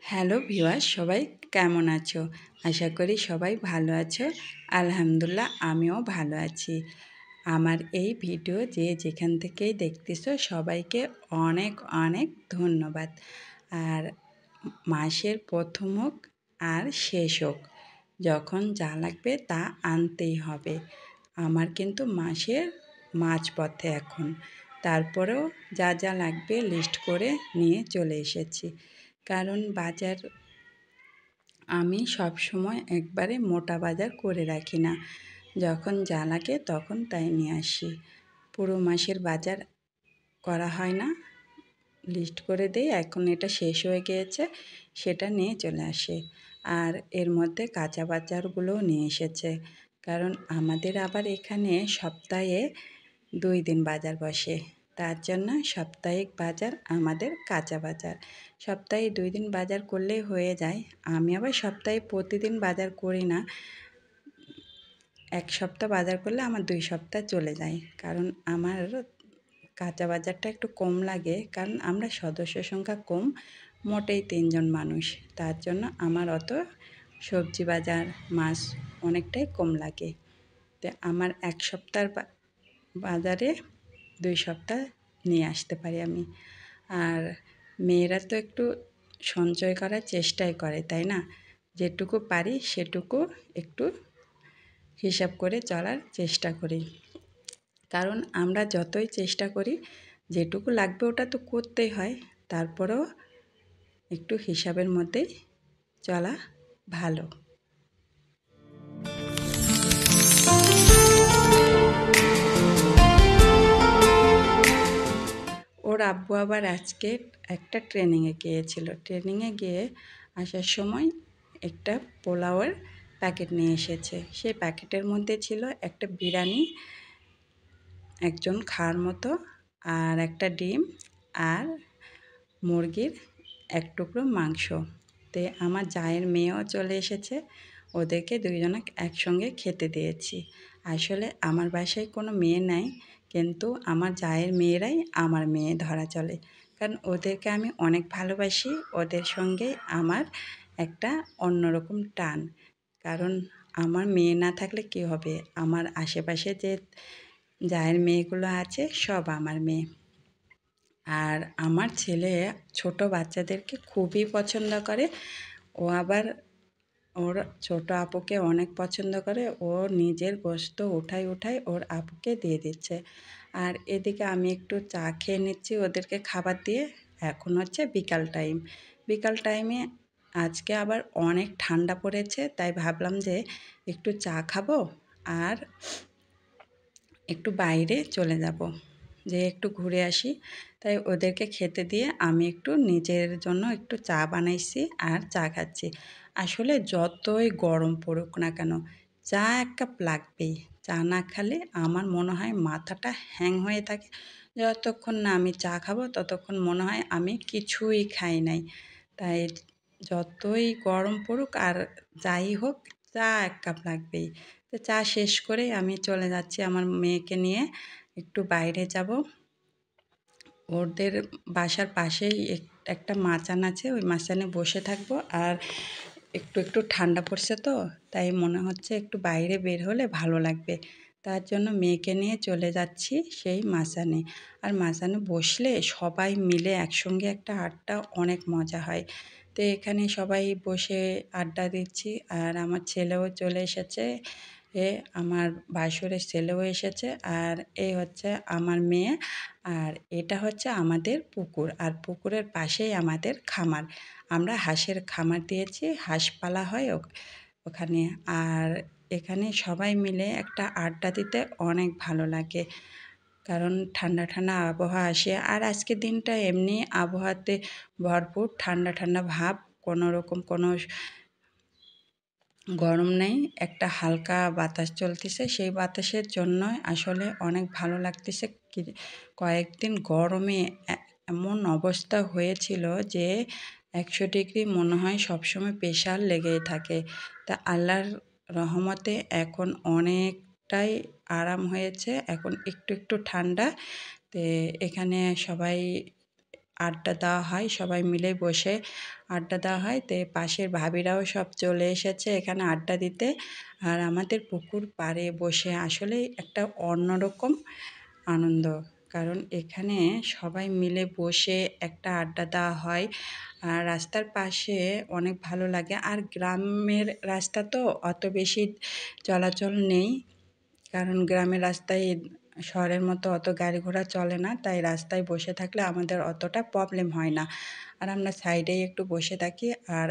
Hello viewers, সবাই কেমন আছো? আশা করি সবাই ভালো আছো। আলহামদুলিল্লাহ আমিও ভালো আছি। আমার এই ভিডিও যে যেখান থেকেই দেখতেছো সবাইকে অনেক অনেক ধন্যবাদ। আর মাসের প্রথম হোক আর শেষ হোক, যখন যা লাগবে তা আনতেই হবে। আমার কিন্তু মাসের মাঝপথে এখন, তারপরেও যা যা লাগবে লিস্ট করে নিয়ে চলে এসেছি। কারণ বাজার আমি সব সময় একবারে মোটা বাজার করে রাখি না, যখন যা লাগে তখন তাই নিয়ে আসি। পুরো মাসের বাজার করা হয় না, লিস্ট করে দেই, এখন এটা শেষ হয়ে গিয়েছে সেটা নিয়ে চলে আসে। আর এর মধ্যে কাঁচা বাজারগুলোও নিয়ে এসেছে, কারণ আমাদের আবার এখানে সপ্তাহে 2 দিন বাজার বসে, তার জন্য সাপ্তাহিক বাজার আমাদের কাঁচা বাজার। সপ্তাহে 2 দিন বাজার করলেই হয়ে যায়। আমি আবার সপ্তাহে প্রতিদিন বাজার করি না, 1 সপ্তাহ বাজার করলে আমার 2 সপ্তাহ চলে যায়। কারণ আমার কাঁচা বাজারটা একটু কম লাগে, কারণ আমরা সদস্য সংখ্যা কম, মোটেই 3 জন মানুষ, তার জন্য আমার অত সবজি বাজার মাছ অনেকটাই কম লাগে। তো আমার 1 সপ্তাহের বাজারে 2 সপ্তাহ নিয়ে আসতে পারি আমি। আর মেয়েরা তো একটু সঞ্চয় করার চেষ্টাই করে, তাই না? যেটুকু পারি সেটুকু একটু হিসাব করে চলার চেষ্টা করি। কারণ আমরা যতই চেষ্টা করি, যেটুকু লাগবে ওটা তো করতেই হয়, তারপরেও একটু হিসাবের মধ্যেই চলা ভালো। ওর আব্বু আবার আজকে একটা ট্রেনিংয়ে গিয়েছিল। ট্রেনিংয়ে গিয়ে আসার সময় একটা পোলাওয়ের প্যাকেট নিয়ে এসেছে। সেই প্যাকেটের মধ্যে ছিল একটা বিরিয়ানি, একজন খাওয়ার মতো, আর একটা ডিম, আর মুরগির 1 টুকরো মাংস। তে আমার জায়ের মেয়েও চলে এসেছে, ওদেরকে 2 জনকে একসঙ্গে খেতে দিয়েছি। আসলে আমার বাসায় কোনো মেয়ে নাই, কিন্তু আমার জায়ের মেয়েরাই আমার মেয়ে ধরা চলে, কারণ ওদেরকে আমি অনেক ভালোবাসি। ওদের সঙ্গে আমার একটা অন্যরকম টান। কারণ আমার মেয়ে না থাকলে কী হবে, আমার আশেপাশে যে জায়ের মেয়েগুলো আছে সব আমার মেয়ে। আর আমার ছেলে ছোট বাচ্চাদেরকে খুবই পছন্দ করে। ও আবার ওর ছোট আপুকে অনেক পছন্দ করে। ও নিজের গোশত উঠায় উঠায় ওর আপুকে দিয়ে দিচ্ছে। আর এদিকে আমি একটু চা খেয়ে নিচ্ছি ওদেরকে খাবার দিয়ে। এখন হচ্ছে বিকাল টাইম। বিকাল টাইমে আজকে আবার অনেক ঠান্ডা পড়েছে, তাই ভাবলাম যে একটু চা খাবো আর একটু বাইরে চলে যাব, যে একটু ঘুরে আসি। তাই ওদেরকে খেতে দিয়ে আমি একটু নিজের জন্য একটু চা বানাইছি আর চা খাচ্ছি। আসলে যতই গরম পড়ুক না কেন, চা 1 কাপ লাগবেই। চা না খেলে আমার মনে হয় মাথাটা হ্যাং হয়ে থাকে। যতক্ষণ না আমি চা খাবো ততক্ষণ মনে হয় আমি কিছুই খাই নাই। তাই যতই গরম পড়ুক আর যাই হোক, চা 1 কাপ লাগবেই। তো চা শেষ করেই আমি চলে যাচ্ছি আমার মেয়েকে নিয়ে একটু বাইরে যাব। ওদের বাসার পাশেই একটা মাচান আছে, ওই মাচানে বসে থাকবো। আর একটু একটু ঠান্ডা পড়ছে তো, তাই মনে হচ্ছে একটু বাইরে বের হলে ভালো লাগবে। তার জন্য মেয়েকে নিয়ে চলে যাচ্ছি সেই মাচানে। আর মাচানে বসলে সবাই মিলে একসঙ্গে একটা আড্ডা অনেক মজা হয়। তো এখানে সবাই বসে আড্ডা দিচ্ছি, আর আমার ছেলেও চলে এসেছে। আমার ভাসুরের ছেলেও এসেছে, আর এই হচ্ছে আমার মেয়ে। আর এটা হচ্ছে আমাদের পুকুর, আর পুকুরের পাশেই আমাদের খামার। আমরা হাঁসের খামার দিয়েছি, হাঁস পালা হয় ওখানে। আর এখানে সবাই মিলে একটা আড্ডা দিতে অনেক ভালো লাগে, কারণ ঠান্ডা ঠান্ডা আবহাওয়া আসে। আর আজকের দিনটা এমনি আবহাওয়াতে ভরপুর, ঠান্ডা ঠান্ডা ভাব, কোনো রকম কোনো গরম নেই, একটা হালকা বাতাস চলতেছে। সেই বাতাসের জন্যই আসলে অনেক ভালো লাগতেছে। কয়েকদিন গরমে এমন অবস্থা হয়েছিল যে 100 ডিগ্রি মনে হয় সবসময় প্রেশার লেগেই থাকে। তা আল্লাহর রহমতে এখন অনেকটাই আরাম হয়েছে, এখন একটু একটু ঠান্ডা। তো এখানে সবাই আড্ডা দেওয়া হয়, সবাই মিলে বসে আড্ডা দেওয়া হয়। তো পাশের ভাবিরাও সব চলে এসেছে এখানে আড্ডা দিতে। আর আমাদের পুকুর পাড়ে বসে আসলেই একটা অন্যরকম আনন্দ, কারণ এখানে সবাই মিলে বসে একটা আড্ডা দেওয়া হয়। আর রাস্তার পাশে অনেক ভালো লাগে। আর গ্রামের রাস্তা তো অত বেশি চলাচল নেই, কারণ গ্রামের রাস্তায় শহরের মতো অত গাড়ি ঘোড়া চলে না, তাই রাস্তায় বসে থাকলে আমাদের অতটা প্রবলেম হয় না। আর আমরা সাইডেই একটু বসে থাকি। আর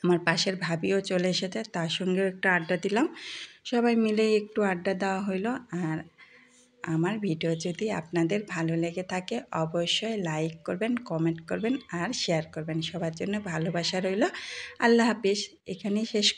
আমার পাশের ভাবিও চলে এসেছে, তার সঙ্গেও একটু আড্ডা দিলাম, সবাই মিলে একটু আড্ডা দেওয়া হইলো। আর আমার ভিডিও যদি আপনাদের ভালো লেগে থাকে অবশ্যই লাইক করবেন, কমেন্ট করবেন আর শেয়ার করবেন। সবার জন্য ভালোবাসা রইল। আল্লাহ হাফিজ। এখানেই শেষ।